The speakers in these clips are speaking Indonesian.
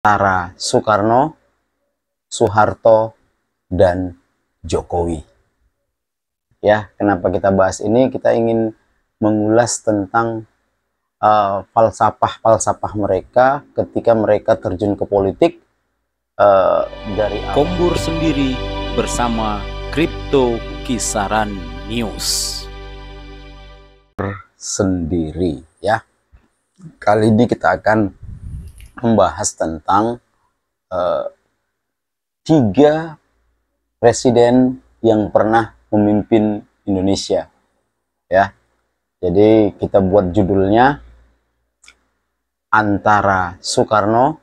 antara Soekarno, Soeharto, dan Jokowi. Ya, kenapa kita bahas ini? Kita ingin mengulas tentang falsafah mereka ketika mereka terjun ke politik dari Kombur sendiri bersama Kripto Kisaran News. Sendiri ya. Kali ini kita akan membahas tentang 3 presiden yang pernah memimpin Indonesia ya. Jadi kita buat judulnya antara Soekarno,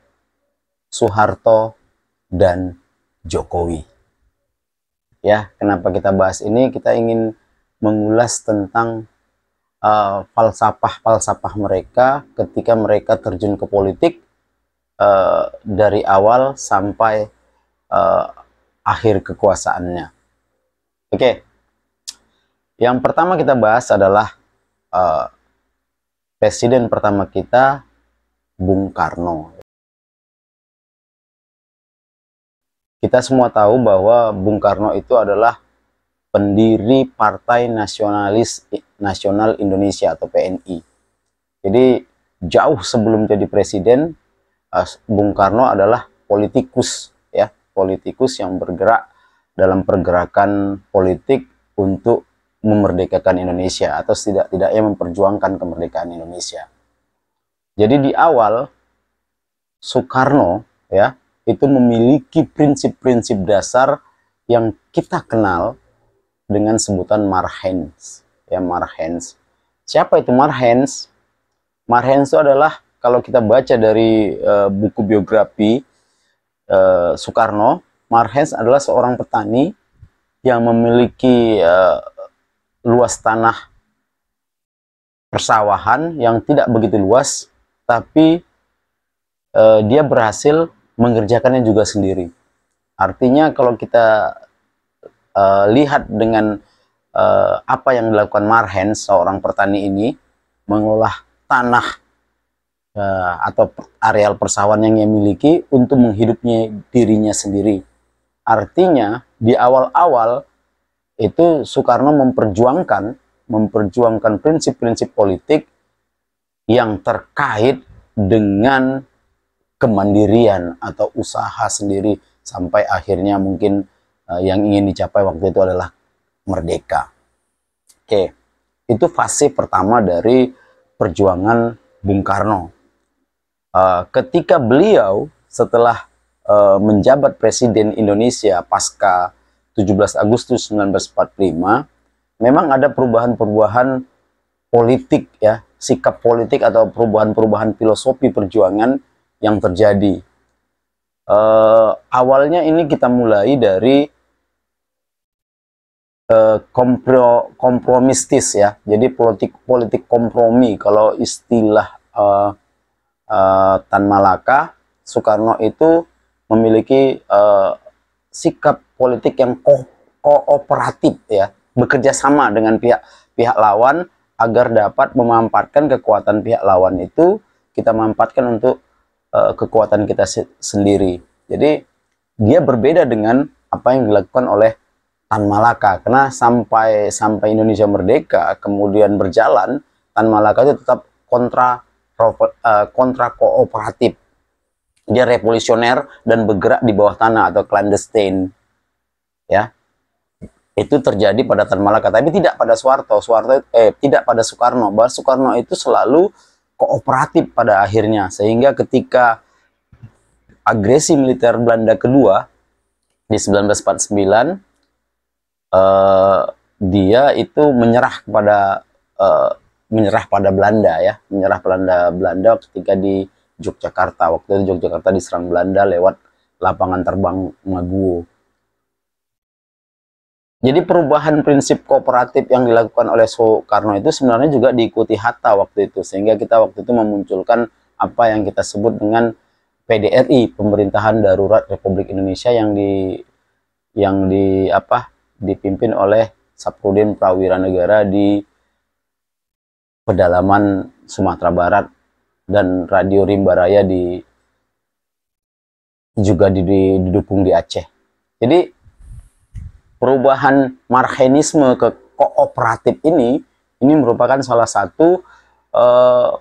Soeharto, dan Jokowi. Ya, kenapa kita bahas ini? Kita ingin mengulas tentang falsafah mereka ketika mereka terjun ke politik dari awal sampai akhir kekuasaannya. Oke. Yang pertama kita bahas adalah presiden pertama kita, Bung Karno. Kita semua tahu bahwa Bung Karno itu adalah pendiri Partai Nasional Indonesia atau PNI. Jadi jauh sebelum jadi presiden, Bung Karno adalah politikus ya, politikus yang bergerak dalam pergerakan politik untuk memerdekakan Indonesia atau setidaknya memperjuangkan kemerdekaan Indonesia. Jadi di awal Soekarno ya itu memiliki prinsip-prinsip dasar yang kita kenal dengan sebutan Marhens ya, Marhens. Siapa itu Marhens? Marhens itu adalah, kalau kita baca dari buku biografi Soekarno, Marhens adalah seorang petani yang memiliki luas tanah persawahan yang tidak begitu luas, tapi dia berhasil mengerjakannya juga sendiri. Artinya kalau kita lihat dengan apa yang dilakukan Marhens, seorang petani ini mengolah tanah atau areal persawahan yang ia miliki untuk menghidupi dirinya sendiri. Artinya di awal-awal itu Soekarno memperjuangkan prinsip-prinsip politik yang terkait dengan kemandirian atau usaha sendiri sampai akhirnya mungkin yang ingin dicapai waktu itu adalah merdeka. Oke, itu fase pertama dari perjuangan Bung Karno. Ketika beliau setelah menjabat Presiden Indonesia pasca 17 Agustus 1945, memang ada perubahan-perubahan politik ya, sikap politik atau perubahan-perubahan filosofi perjuangan yang terjadi. Awalnya ini kita mulai dari kompromistis ya, jadi politik kompromi. Kalau istilah Tan Malaka, Soekarno itu memiliki sikap politik yang kooperatif ya, bekerja sama dengan pihak lawan agar dapat memanfaatkan kekuatan pihak lawan itu kita manfaatkan untuk kekuatan kita sendiri. Jadi dia berbeda dengan apa yang dilakukan oleh Tan Malaka, karena sampai Indonesia merdeka kemudian berjalan, Tan Malaka itu tetap kontra kooperatif. Dia revolusioner dan bergerak di bawah tanah atau clandestine ya. Itu terjadi pada Tan Malaka, tapi tidak pada tidak pada Soekarno. Bahwa Soekarno itu selalu kooperatif pada akhirnya, sehingga ketika agresi militer Belanda kedua di 1949, dia itu menyerah pada Belanda ya, Belanda ketika di Yogyakarta. Waktu itu Yogyakarta diserang Belanda lewat lapangan terbang Maguwo. Jadi perubahan prinsip kooperatif yang dilakukan oleh Soekarno itu sebenarnya juga diikuti Hatta waktu itu, sehingga kita waktu itu memunculkan apa yang kita sebut dengan PDRI, Pemerintahan Darurat Republik Indonesia, yang dipimpin oleh Saprodin Prawiranegara di pedalaman Sumatera Barat dan Radio Rimba Raya di juga didukung di Aceh. Jadi perubahan marhenisme ke kooperatif ini merupakan salah satu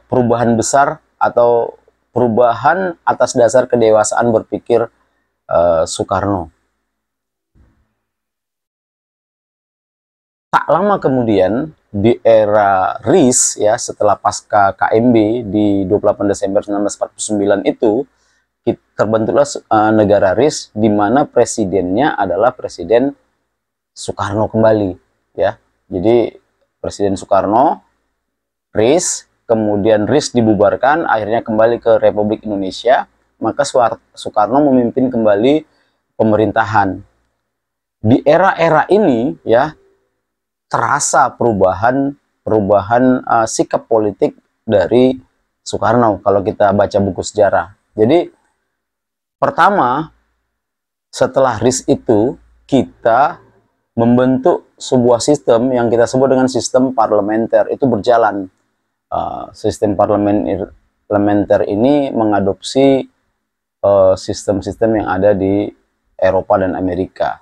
perubahan besar atau perubahan atas dasar kedewasaan berpikir Soekarno. Tak lama kemudian di era RIS, ya, setelah pasca KMB di 28 Desember 1949 itu terbentuklah negara RIS, di mana presidennya adalah Presiden Soekarno kembali, ya. Jadi Presiden Soekarno, RIS, kemudian RIS dibubarkan, akhirnya kembali ke Republik Indonesia, maka Soekarno memimpin kembali pemerintahan. Di era-era ini, ya, terasa perubahan sikap politik dari Soekarno kalau kita baca buku sejarah. Jadi pertama, setelah RIS itu kita membentuk sebuah sistem yang kita sebut dengan sistem parlementer. Itu berjalan. Sistem parlementer ini mengadopsi sistem-sistem yang ada di Eropa dan Amerika.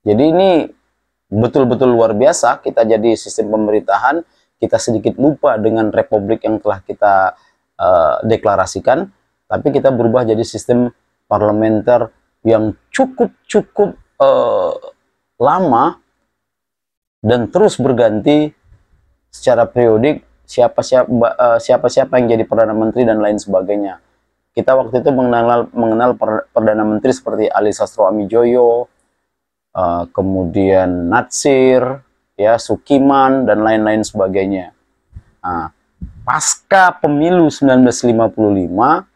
Jadi ini betul-betul luar biasa. Kita jadi sistem pemerintahan, kita sedikit lupa dengan republik yang telah kita deklarasikan, tapi kita berubah jadi sistem parlementer yang cukup lama dan terus berganti secara periodik, siapa yang jadi Perdana Menteri dan lain sebagainya. Kita waktu itu mengenal Perdana Menteri seperti Ali Sastro Amijoyo, kemudian Natsir, ya, Sukiman, dan lain-lain sebagainya. Pasca pemilu 1955,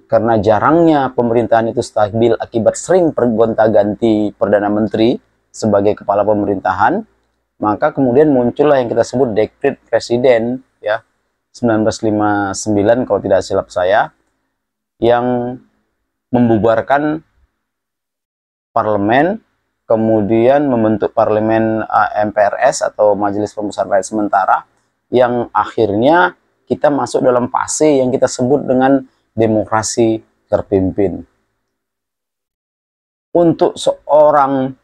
karena jarangnya pemerintahan itu stabil akibat sering gonta-ganti Perdana Menteri sebagai kepala pemerintahan, maka kemudian muncullah yang kita sebut Dekret Presiden, ya, 1959 kalau tidak silap saya, yang membubarkan parlemen, kemudian membentuk parlemen MPRS atau Majelis Permusyawaratan Rakyat Sementara, yang akhirnya kita masuk dalam fase yang kita sebut dengan demokrasi terpimpin. Untuk seorang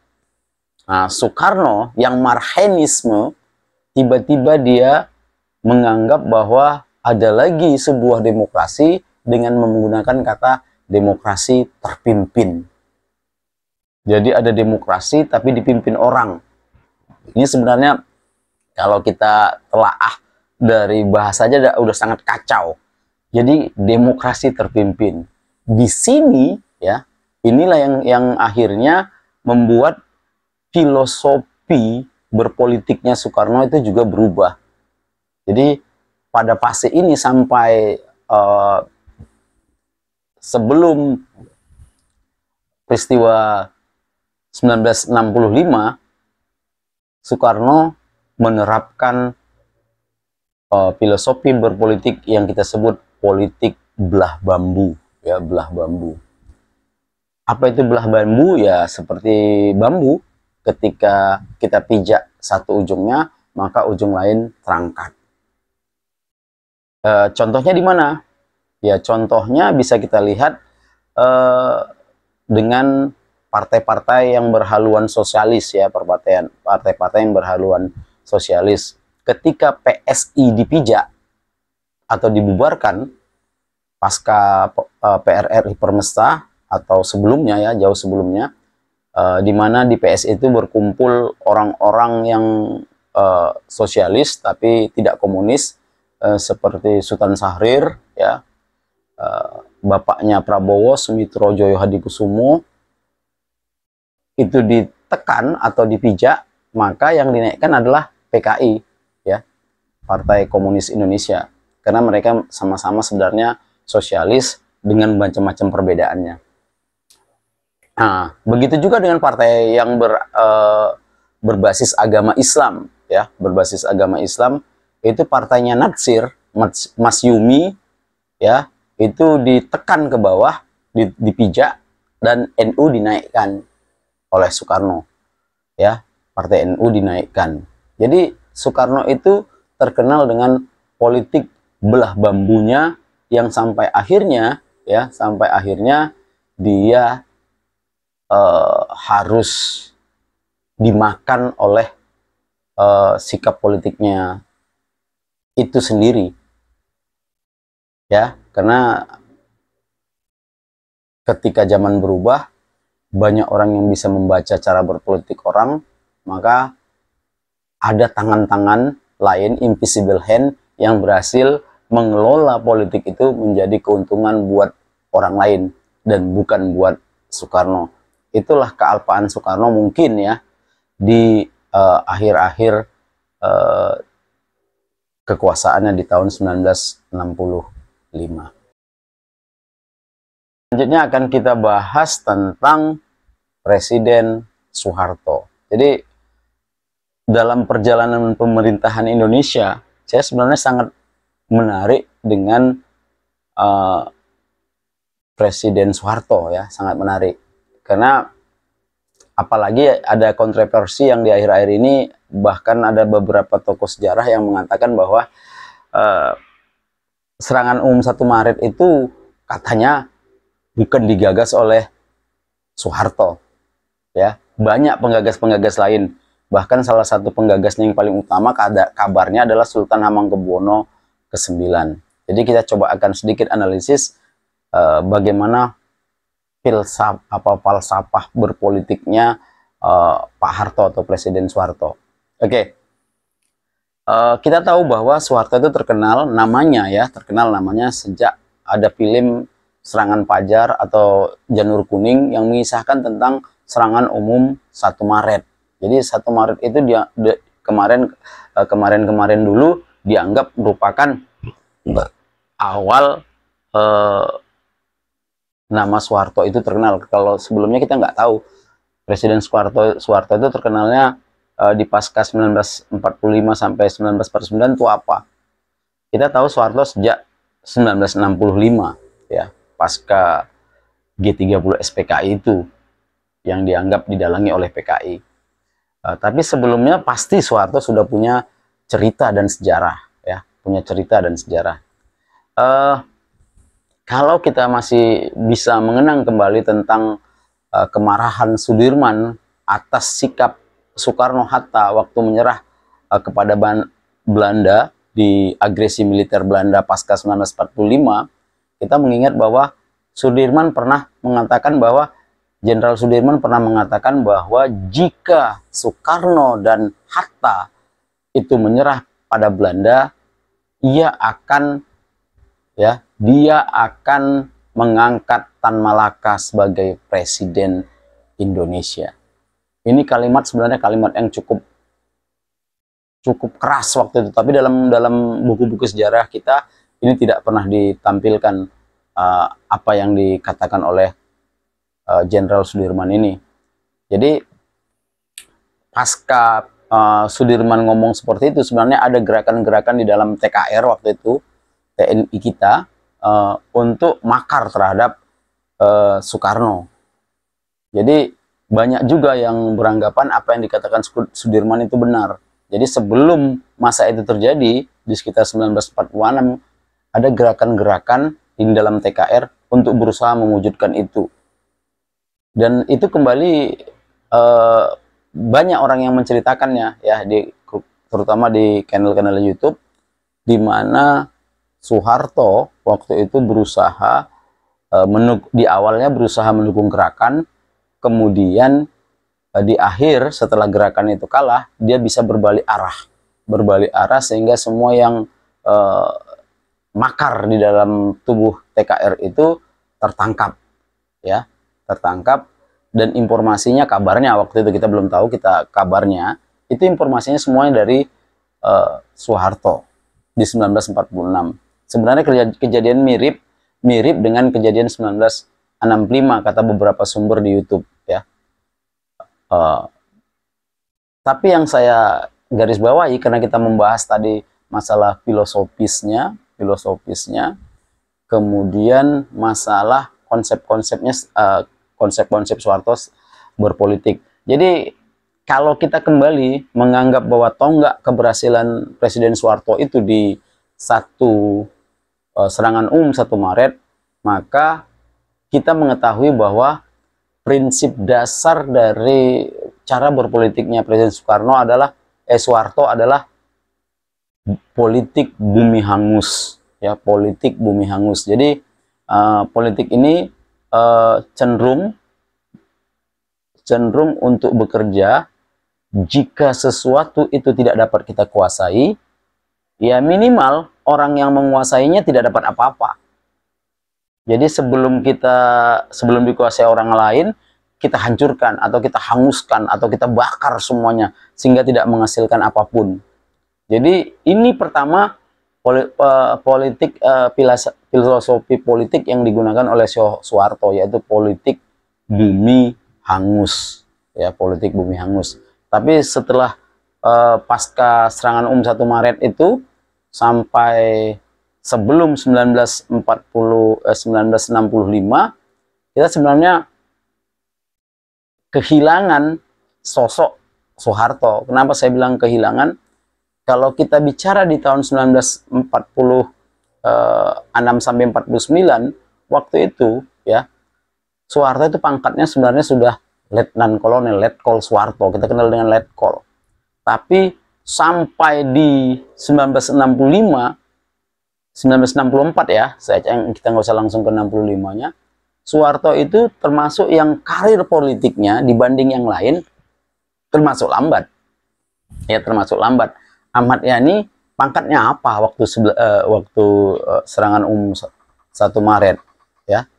Soekarno yang marhenisme, tiba-tiba dia menganggap bahwa ada lagi sebuah demokrasi dengan menggunakan kata demokrasi terpimpin. Jadi ada demokrasi tapi dipimpin orang. Ini sebenarnya kalau kita telaah dari bahasanya udah sangat kacau. Jadi demokrasi terpimpin. Di sini, ya, inilah yang akhirnya membuat filosofi berpolitiknya Soekarno itu juga berubah. Jadi pada fase ini sampai sebelum peristiwa 1965, Soekarno menerapkan filosofi berpolitik yang kita sebut politik belah bambu, ya, belah bambu. Apa itu belah bambu? Ya, seperti bambu, ketika kita pijak satu ujungnya, maka ujung lain terangkat. Contohnya di mana? Ya, contohnya bisa kita lihat dengan partai-partai yang berhaluan sosialis, ya, partai-partai yang berhaluan sosialis. Ketika PSI dipijak atau dibubarkan pasca PRRI Permesta atau sebelumnya, ya, jauh sebelumnya, di mana di PSI itu berkumpul orang-orang yang sosialis tapi tidak komunis, seperti Sultan Syahrir, ya, bapaknya Prabowo, Sumitro Joyo Hadikusumo, itu ditekan atau dipijak, maka yang dinaikkan adalah PKI, ya, Partai Komunis Indonesia, karena mereka sama-sama sebenarnya sosialis dengan macam-macam perbedaannya. Nah, begitu juga dengan partai yang berbasis agama Islam, ya, berbasis agama Islam, itu partainya Natsir, Masyumi, ya, itu ditekan ke bawah, dipijak, dan NU dinaikkan oleh Soekarno, ya, partai NU dinaikkan. Jadi Soekarno itu terkenal dengan politik belah bambunya yang sampai akhirnya, ya, sampai akhirnya dia harus dimakan oleh sikap politiknya itu sendiri, ya, karena ketika zaman berubah, banyak orang yang bisa membaca cara berpolitik orang, maka ada tangan-tangan lain, invisible hand, yang berhasil mengelola politik itu menjadi keuntungan buat orang lain dan bukan buat Soekarno. Itulah kealpaan Soekarno mungkin ya di akhir-akhir kekuasaannya di tahun 1965. Selanjutnya akan kita bahas tentang Presiden Soeharto. Jadi dalam perjalanan pemerintahan Indonesia, saya sebenarnya sangat menarik dengan Presiden Soeharto ya, sangat menarik. Karena apalagi ada kontroversi yang di akhir-akhir ini, bahkan ada beberapa tokoh sejarah yang mengatakan bahwa serangan umum 1 Maret itu katanya bukan digagas oleh Soeharto, ya, banyak penggagas-penggagas lain. Bahkan salah satu penggagasnya yang paling utama kabarnya adalah Sultan Hamengkubuwono ke-9. Jadi kita coba akan sedikit analisis bagaimana falsafah berpolitiknya Pak Harto atau Presiden Soeharto. Oke. Kita tahu bahwa Soeharto itu terkenal namanya sejak ada film Serangan Fajar atau Janur Kuning yang mengisahkan tentang serangan umum 1 Maret. Jadi 1 Maret itu kemarin dulu dianggap merupakan awal nama Soeharto itu terkenal. Kalau sebelumnya kita nggak tahu Presiden Soeharto itu terkenalnya di pasca 1945 sampai 1949 itu apa. Kita tahu Soeharto sejak 1965 ya, pasca G30 SPKI itu yang dianggap didalangi oleh PKI. Tapi sebelumnya pasti Soeharto sudah punya cerita dan sejarah ya, kalau kita masih bisa mengenang kembali tentang kemarahan Sudirman atas sikap Soekarno-Hatta waktu menyerah kepada Belanda di agresi militer Belanda pasca 1945, kita mengingat bahwa Jenderal Sudirman pernah mengatakan bahwa jika Soekarno dan Hatta itu menyerah pada Belanda, dia akan mengangkat Tan Malaka sebagai Presiden Indonesia. Ini sebenarnya kalimat yang cukup keras waktu itu, tapi dalam buku-buku sejarah kita ini tidak pernah ditampilkan apa yang dikatakan oleh Jenderal Sudirman ini. Jadi pasca Sudirman ngomong seperti itu, sebenarnya ada gerakan-gerakan di dalam TKR waktu itu, TNI kita, untuk makar terhadap Soekarno. Jadi banyak juga yang beranggapan apa yang dikatakan Sudirman itu benar. Jadi sebelum masa itu terjadi, di sekitar 1946, ada gerakan-gerakan di dalam TKR untuk berusaha mewujudkan itu. Dan itu kembali banyak orang yang menceritakannya ya, terutama di channel-channel YouTube, di mana Soeharto waktu itu berusaha di awalnya berusaha mendukung gerakan, kemudian di akhir setelah gerakan itu kalah, dia bisa berbalik arah sehingga semua yang makar di dalam tubuh TKR itu tertangkap ya, dan informasinya, kabarnya waktu itu kita belum tahu, kabarnya itu informasinya semuanya dari Soeharto di 1946. Sebenarnya kejadian mirip dengan kejadian 1965 kata beberapa sumber di YouTube ya. Tapi yang saya garis bawahi, karena kita membahas tadi masalah filosofisnya, kemudian masalah konsep-konsep Soeharto berpolitik. Jadi kalau kita kembali menganggap bahwa tonggak keberhasilan Presiden Soeharto itu di serangan umum 1 Maret, maka kita mengetahui bahwa prinsip dasar dari cara berpolitiknya Presiden Soeharto adalah politik bumi hangus, ya, politik bumi hangus. Jadi politik ini cenderung untuk bekerja jika sesuatu itu tidak dapat kita kuasai, ya minimal orang yang menguasainya tidak dapat apa-apa. Jadi sebelum dikuasai orang lain, kita hancurkan atau kita hanguskan atau kita bakar semuanya sehingga tidak menghasilkan apapun. Jadi ini pertama filosofi politik yang digunakan oleh Soeharto, yaitu politik bumi hangus, ya, politik bumi hangus. Tapi setelah pasca serangan 1 Maret itu sampai sebelum 1965, kita sebenarnya kehilangan sosok Soeharto. Kenapa saya bilang kehilangan? Kalau kita bicara di tahun 1946 sampai 49, waktu itu, ya, Soeharto itu pangkatnya sebenarnya sudah Letnan Kolonel, Letkol Soeharto. Kita kenal dengan Letkol. Tapi sampai di 1964 ya, kita nggak usah langsung ke 65-nya. Soeharto itu termasuk yang karir politiknya dibanding yang lain termasuk lambat. Ya, termasuk lambat. Ahmad Yani pangkatnya apa waktu serangan 1 Maret, ya.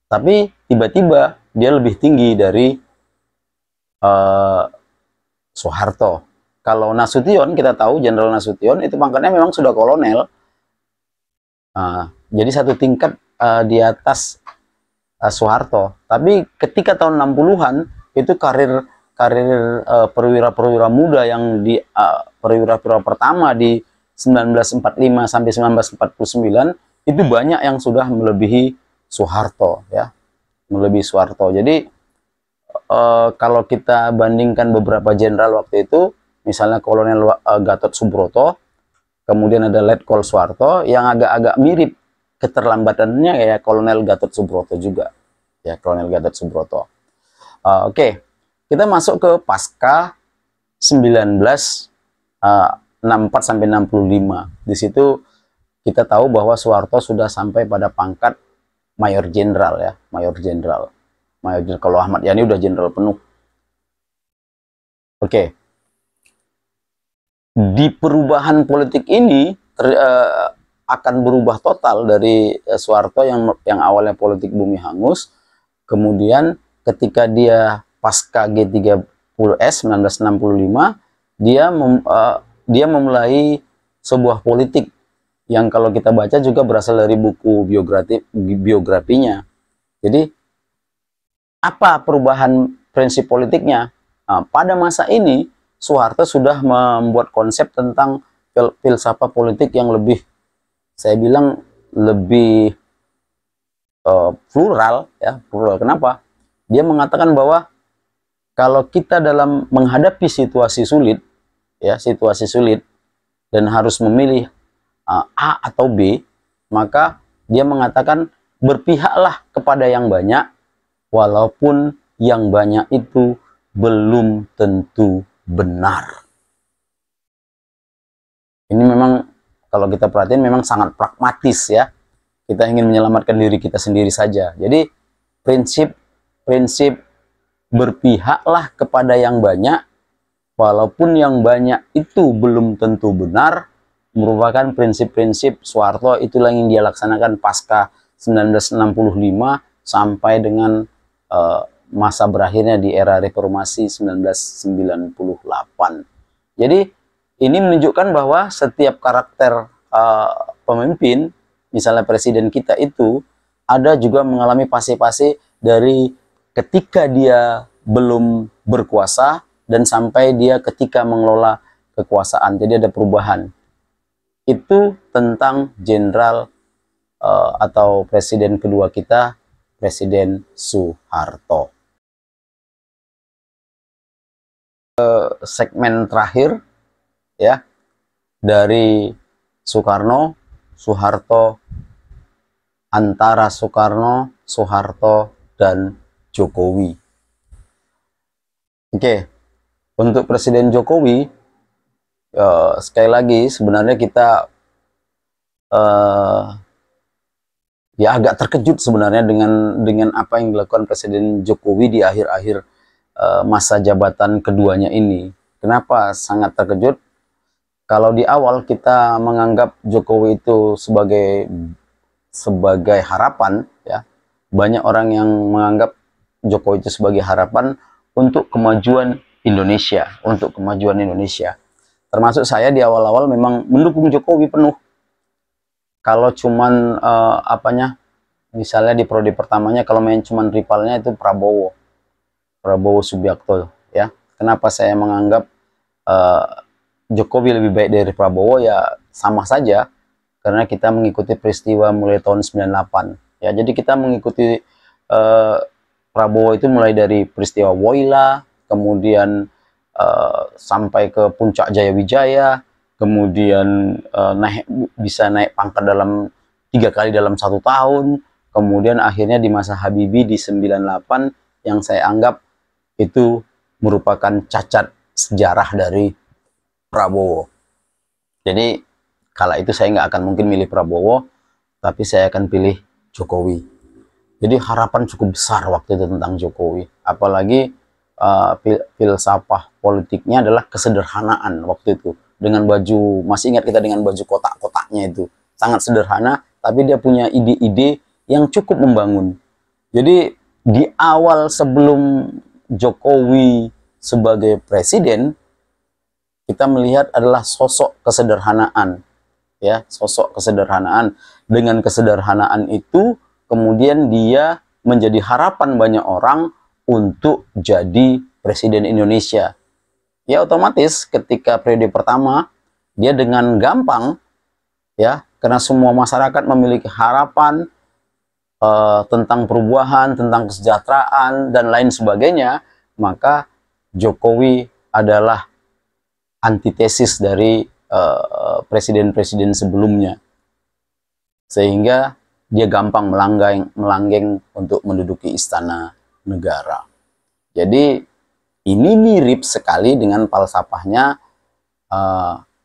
Tapi tiba-tiba dia lebih tinggi dari Soeharto. Kalau Nasution, kita tahu Jenderal Nasution itu pangkatnya memang sudah kolonel. Jadi satu tingkat di atas Soeharto. Tapi ketika tahun 60-an itu karir perwira-perwira muda yang di perwira-perwira pertama di 1945 sampai 1949 itu banyak yang sudah melebihi Soeharto, ya, melebihi Soeharto. Jadi kalau kita bandingkan beberapa jenderal waktu itu, misalnya Kolonel Gatot Subroto, kemudian ada Letkol Soeharto, yang agak-agak mirip keterlambatannya ya Kolonel Gatot Subroto juga, ya, Kolonel Gatot Subroto. Oke. Kita masuk ke pasca 1964 sampai 65. Di situ kita tahu bahwa Soeharto sudah sampai pada pangkat Mayor Jenderal, ya, Mayor Jenderal. Kalau Ahmad Yani udah jenderal penuh. Oke. Di perubahan politik ini akan berubah total dari Soeharto yang awalnya politik bumi hangus, kemudian ketika dia pasca G30S 1965, dia memulai sebuah politik yang kalau kita baca juga berasal dari buku biografinya. Jadi apa perubahan prinsip politiknya? Pada masa ini Soeharto sudah membuat konsep tentang filsafat politik yang lebih, saya bilang lebih plural, ya, plural. Kenapa? Dia mengatakan bahwa kalau kita dalam menghadapi situasi sulit, ya, situasi sulit, dan harus memilih A atau B, maka dia mengatakan berpihaklah kepada yang banyak, walaupun yang banyak itu belum tentu benar. Ini memang kalau kita perhatiin memang sangat pragmatis, ya. Kita ingin menyelamatkan diri kita sendiri saja. Jadi prinsip berpihaklah kepada yang banyak, walaupun yang banyak itu belum tentu benar, merupakan prinsip-prinsip Soeharto. Itulah yang dia laksanakan pasca 1965 sampai dengan masa berakhirnya di era reformasi 1998. Jadi ini menunjukkan bahwa setiap karakter pemimpin, misalnya presiden kita itu, ada juga mengalami fase-fase dari ketika dia belum berkuasa dan sampai dia ketika mengelola kekuasaan. Jadi ada perubahan. Itu tentang jenderal atau presiden kedua kita, Presiden Soeharto. Segmen terakhir, ya, dari Soekarno, Soeharto, antara Soekarno, Soeharto, dan Jokowi. Oke, untuk Presiden Jokowi, sekali lagi sebenarnya kita ya agak terkejut sebenarnya dengan apa yang dilakukan Presiden Jokowi di akhir-akhir masa jabatan keduanya ini. Kenapa sangat terkejut? Kalau di awal kita menganggap Jokowi itu sebagai harapan, ya, banyak orang yang menganggap Jokowi itu sebagai harapan untuk kemajuan Indonesia, Termasuk saya di awal-awal memang mendukung Jokowi penuh. Kalau cuman misalnya di periode pertamanya kalau main cuman rivalnya itu Prabowo Subianto, ya. Kenapa saya menganggap Jokowi lebih baik dari Prabowo? Ya sama saja, karena kita mengikuti peristiwa mulai tahun 98. Ya, jadi kita mengikuti Prabowo itu mulai dari peristiwa Woyla, kemudian sampai ke puncak Jayawijaya, kemudian bisa naik pangkat 3 kali dalam 1 tahun, kemudian akhirnya di masa Habibie di 98 yang saya anggap itu merupakan cacat sejarah dari Prabowo. Jadi kala itu saya nggak akan mungkin milih Prabowo, tapi saya akan pilih Jokowi. Jadi harapan cukup besar waktu itu tentang Jokowi, apalagi filsafah politiknya adalah kesederhanaan waktu itu. Dengan baju, masih ingat kita dengan baju kotak-kotaknya itu. Sangat sederhana, tapi dia punya ide-ide yang cukup membangun. Jadi di awal sebelum Jokowi sebagai presiden, kita melihat adalah sosok kesederhanaan. Ya, sosok kesederhanaan. Dengan kesederhanaan itu, kemudian dia menjadi harapan banyak orang untuk jadi presiden Indonesia. Ya otomatis ketika periode pertama dia dengan gampang, ya, karena semua masyarakat memiliki harapan tentang perubahan, tentang kesejahteraan dan lain sebagainya, maka Jokowi adalah antitesis dari presiden-presiden sebelumnya, sehingga dia gampang melanggeng untuk menduduki istana negara. Jadi ini mirip sekali dengan falsafahnya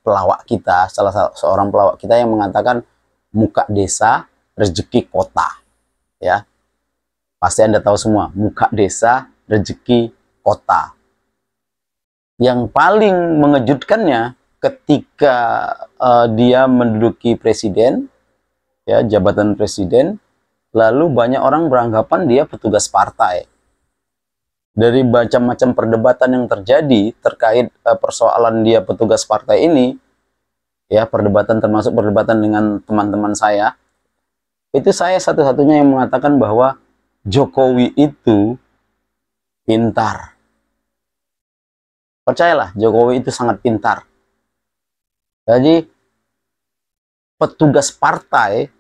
pelawak kita, seorang pelawak kita yang mengatakan muka desa, rezeki kota. Ya, pasti Anda tahu semua, muka desa, rezeki kota. Yang paling mengejutkannya ketika dia menduduki presiden, ya, jabatan presiden, lalu banyak orang beranggapan dia petugas partai. Dari macam-macam perdebatan yang terjadi terkait persoalan dia petugas partai ini, ya, perdebatan termasuk perdebatan dengan teman-teman saya, itu saya satu-satunya yang mengatakan bahwa Jokowi itu pintar. Percayalah, Jokowi itu sangat pintar. Jadi petugas partai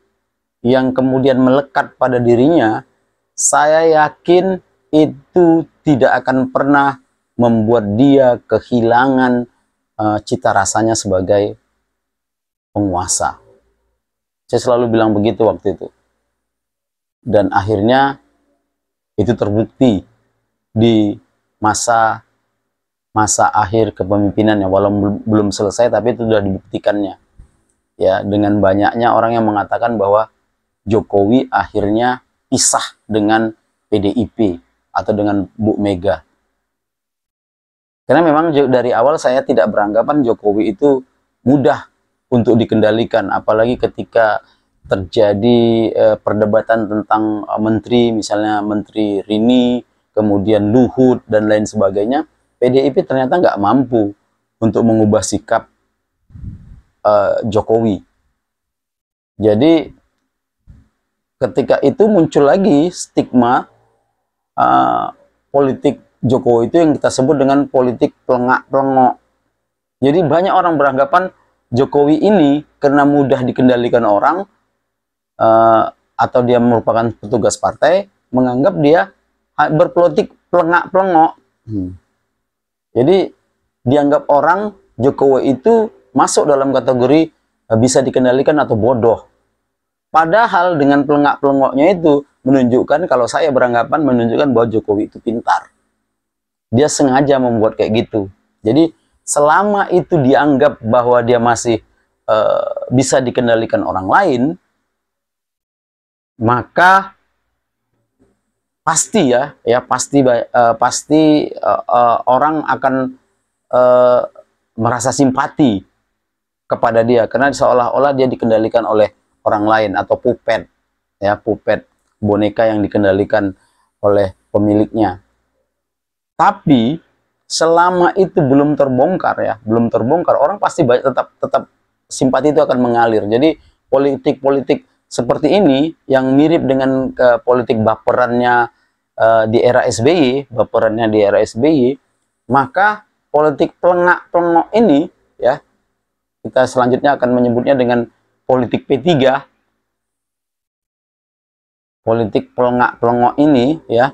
yang kemudian melekat pada dirinya, saya yakin itu tidak akan pernah membuat dia kehilangan cita rasanya sebagai penguasa. Saya selalu bilang begitu waktu itu. Dan akhirnya itu terbukti di masa akhir kepemimpinannya, walau belum selesai tapi itu sudah dibuktikannya. Ya, dengan banyaknya orang yang mengatakan bahwa Jokowi akhirnya pisah dengan PDIP atau dengan Bu Mega. Karena memang dari awal saya tidak beranggapan Jokowi itu mudah untuk dikendalikan, apalagi ketika terjadi perdebatan tentang menteri, misalnya Menteri Rini, kemudian Luhut, dan lain sebagainya. PDIP ternyata nggak mampu untuk mengubah sikap Jokowi. Jadi ketika itu muncul lagi stigma politik Jokowi itu yang kita sebut dengan politik pelengak-pelengok. Jadi banyak orang beranggapan Jokowi ini karena mudah dikendalikan orang atau dia merupakan petugas partai, menganggap dia berpolitik pelengak-pelengok. Jadi dianggap orang Jokowi itu masuk dalam kategori bisa dikendalikan atau bodoh. Padahal dengan pelengak-pelengoknya itu menunjukkan, kalau saya beranggapan menunjukkan bahwa Jokowi itu pintar. Dia sengaja membuat kayak gitu. Jadi selama itu dianggap bahwa dia masih bisa dikendalikan orang lain, maka pasti pasti orang akan merasa simpati kepada dia, karena seolah-olah dia dikendalikan oleh orang lain, atau puppet, ya, puppet, boneka yang dikendalikan oleh pemiliknya. Tapi selama itu belum terbongkar, orang pasti tetap simpati itu akan mengalir. Jadi politik-politik seperti ini yang mirip dengan politik baperannya di era SBY, maka politik pelengak-pelengok ini, ya, kita selanjutnya akan menyebutnya dengan politik P3. Politik pelengak-pelengok ini, ya,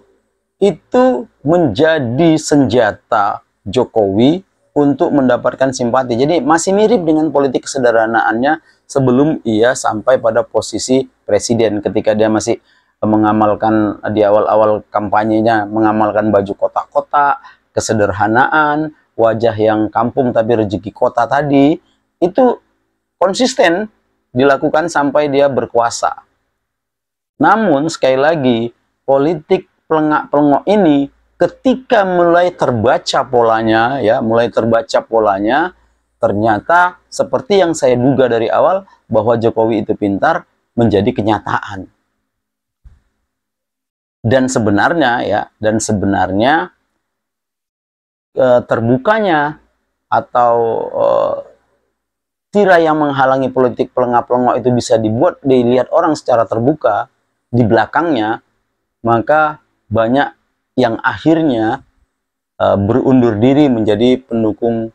itu menjadi senjata Jokowi untuk mendapatkan simpati. Jadi masih mirip dengan politik kesederhanaannya sebelum ia sampai pada posisi presiden, ketika dia masih mengamalkan di awal-awal kampanyenya, mengamalkan baju kotak-kotak, kesederhanaan, wajah yang kampung tapi rezeki kota tadi, itu konsisten dilakukan sampai dia berkuasa. Namun sekali lagi, politik pelengak-pelengok ini ketika mulai terbaca polanya, ya, ternyata seperti yang saya duga dari awal, bahwa Jokowi itu pintar, menjadi kenyataan. Dan sebenarnya terbukanya atau tirai yang menghalangi politik pelengak-pelengok itu bisa dilihat orang secara terbuka di belakangnya, maka banyak yang akhirnya berundur diri menjadi pendukung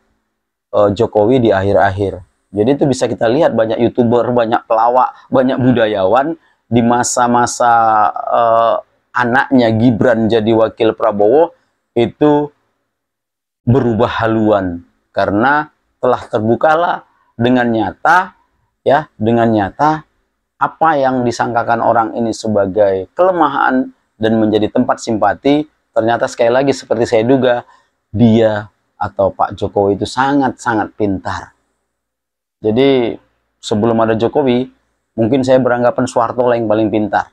Jokowi di akhir-akhir. Jadi itu bisa kita lihat, banyak YouTuber, banyak pelawak, banyak budayawan di masa-masa anaknya Gibran jadi wakil Prabowo itu berubah haluan, karena telah terbukalah dengan nyata, ya, apa yang disangkakan orang ini sebagai kelemahan dan menjadi tempat simpati, ternyata sekali lagi seperti saya duga, dia atau Pak Jokowi itu sangat-sangat pintar. Jadi sebelum ada Jokowi, mungkin saya beranggapan Soeharto lah yang paling pintar.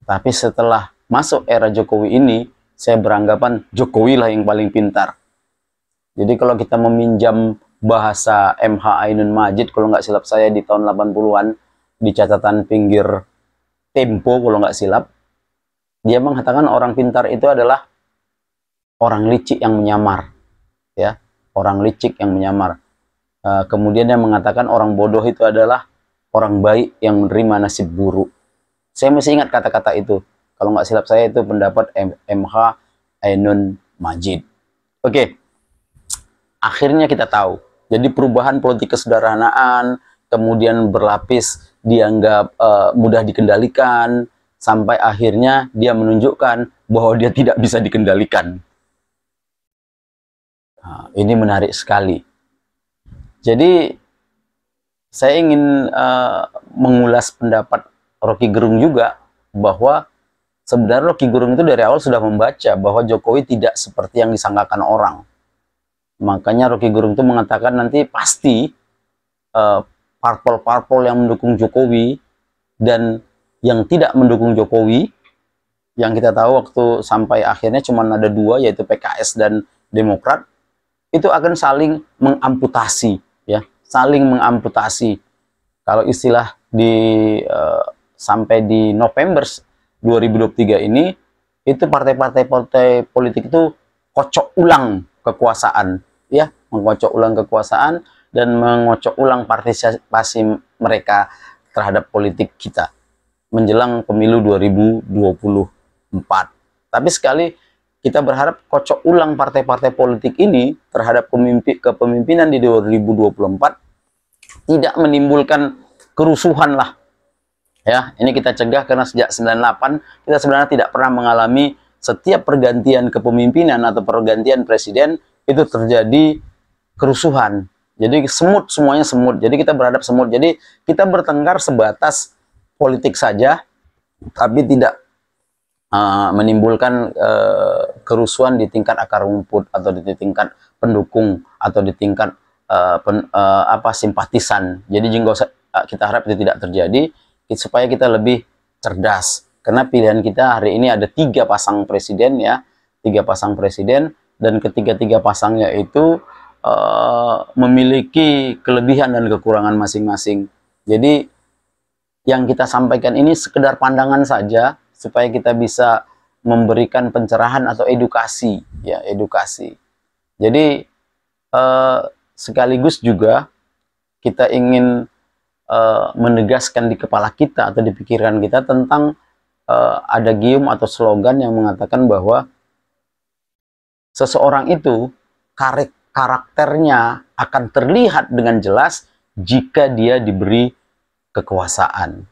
Tapi setelah masuk era Jokowi ini, saya beranggapan Jokowi lah yang paling pintar. Jadi kalau kita meminjam bahasa MH Ainun Majid, kalau nggak silap saya di tahun 80-an, di catatan pinggir Tempo kalau nggak silap, dia mengatakan orang pintar itu adalah orang licik yang menyamar, ya, orang licik yang menyamar. Kemudian dia mengatakan orang bodoh itu adalah orang baik yang menerima nasib buruk. Saya masih ingat kata-kata itu. Kalau nggak silap saya itu pendapat MH Ainun Majid. Oke, akhirnya kita tahu. Jadi perubahan politik kesederhanaan, kemudian berlapis dianggap mudah dikendalikan, sampai akhirnya dia menunjukkan bahwa dia tidak bisa dikendalikan. Nah, ini menarik sekali. Jadi saya ingin mengulas pendapat Rocky Gerung juga, bahwa sebenarnya Rocky Gerung itu dari awal sudah membaca bahwa Jokowi tidak seperti yang disangkakan orang. Makanya Rocky Gerung itu mengatakan nanti pasti parpol-parpol yang mendukung Jokowi dan yang tidak mendukung Jokowi, yang kita tahu waktu sampai akhirnya cuma ada dua, yaitu PKS dan Demokrat, itu akan saling mengamputasi, ya, saling mengamputasi. Kalau istilah sampai di November 2023 ini, itu partai-partai politik itu kocok ulang kekuasaan, ya, mengkocok ulang kekuasaan dan mengocok ulang partisipasi mereka terhadap politik kita menjelang pemilu 2024. Tapi sekali kita berharap kocok ulang partai-partai politik ini terhadap kepemimpinan di 2024 tidak menimbulkan kerusuhan lah. Ya, ini kita cegah, karena sejak 98 kita sebenarnya tidak pernah mengalami setiap pergantian kepemimpinan atau pergantian presiden itu terjadi kerusuhan, Jadi semut, semuanya semut. Jadi kita beradab semut. Jadi kita bertengkar sebatas politik saja, tapi tidak menimbulkan kerusuhan di tingkat akar rumput atau di tingkat pendukung atau di tingkat simpatisan. Jadi kita harap itu tidak terjadi supaya kita lebih cerdas. Karena pilihan kita hari ini ada 3 pasang presiden ya, 3 pasang presiden, dan ketiga-tiga pasangnya itu memiliki kelebihan dan kekurangan masing-masing. Jadi yang kita sampaikan ini sekedar pandangan saja supaya kita bisa memberikan pencerahan atau edukasi ya, edukasi. Jadi sekaligus juga kita ingin menegaskan di kepala kita atau di pikiran kita tentang ada gium atau slogan yang mengatakan bahwa seseorang itu karakternya akan terlihat dengan jelas jika dia diberi kekuasaan.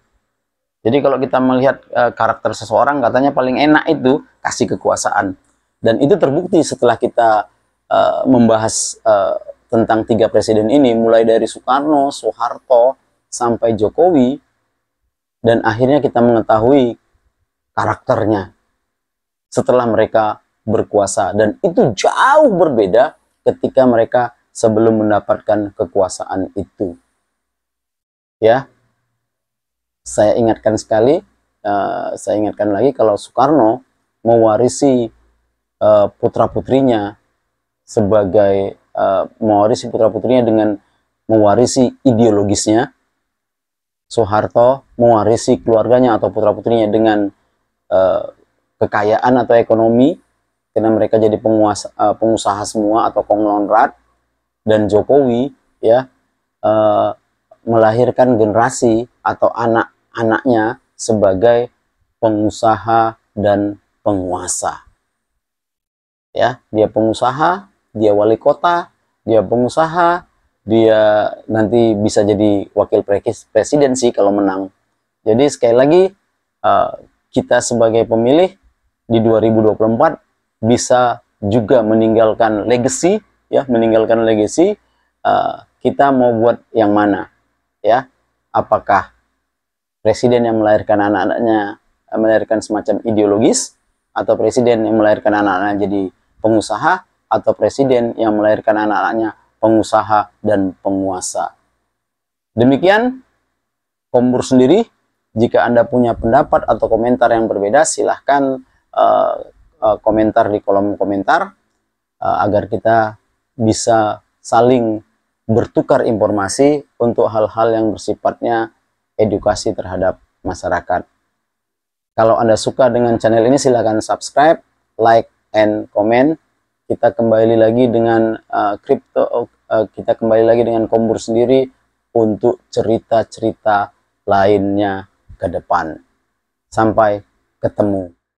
Jadi kalau kita melihat karakter seseorang, katanya paling enak itu kasih kekuasaan. Dan itu terbukti setelah kita membahas tentang 3 presiden ini, mulai dari Soekarno, Soeharto, sampai Jokowi, dan akhirnya kita mengetahui karakternya setelah mereka berkuasa. Dan itu jauh berbeda ketika mereka sebelum mendapatkan kekuasaan itu. Ya, saya ingatkan sekali, saya ingatkan lagi kalau Soekarno mewarisi putra-putrinya sebagai mewarisi putra-putrinya dengan mewarisi ideologisnya. Soeharto mewarisi keluarganya atau putra-putrinya dengan kekayaan atau ekonomi, karena mereka jadi pengusaha semua atau konglomerat. Dan Jokowi ya melahirkan generasi atau anak-anaknya sebagai pengusaha dan penguasa. Ya, dia pengusaha, dia wali kota, dia pengusaha, dia nanti bisa jadi wakil presiden sih kalau menang. Jadi sekali lagi kita sebagai pemilih di 2024 bisa juga meninggalkan legacy ya, meninggalkan legacy. Kita mau buat yang mana ya? Apakah presiden yang melahirkan anak-anaknya melahirkan semacam ideologis, atau presiden yang melahirkan anak-anaknya jadi pengusaha, atau presiden yang melahirkan anak-anaknya pengusaha dan penguasa? Demikian Kombur sendiri. Jika Anda punya pendapat atau komentar yang berbeda, silahkan komentar di kolom komentar agar kita bisa saling bertukar informasi untuk hal-hal yang bersifatnya edukasi terhadap masyarakat. Kalau Anda suka dengan channel ini, silahkan subscribe, like, and comment. Kita kembali lagi dengan kita kembali lagi dengan Kombur sendiri untuk cerita-cerita lainnya ke depan. Sampai ketemu.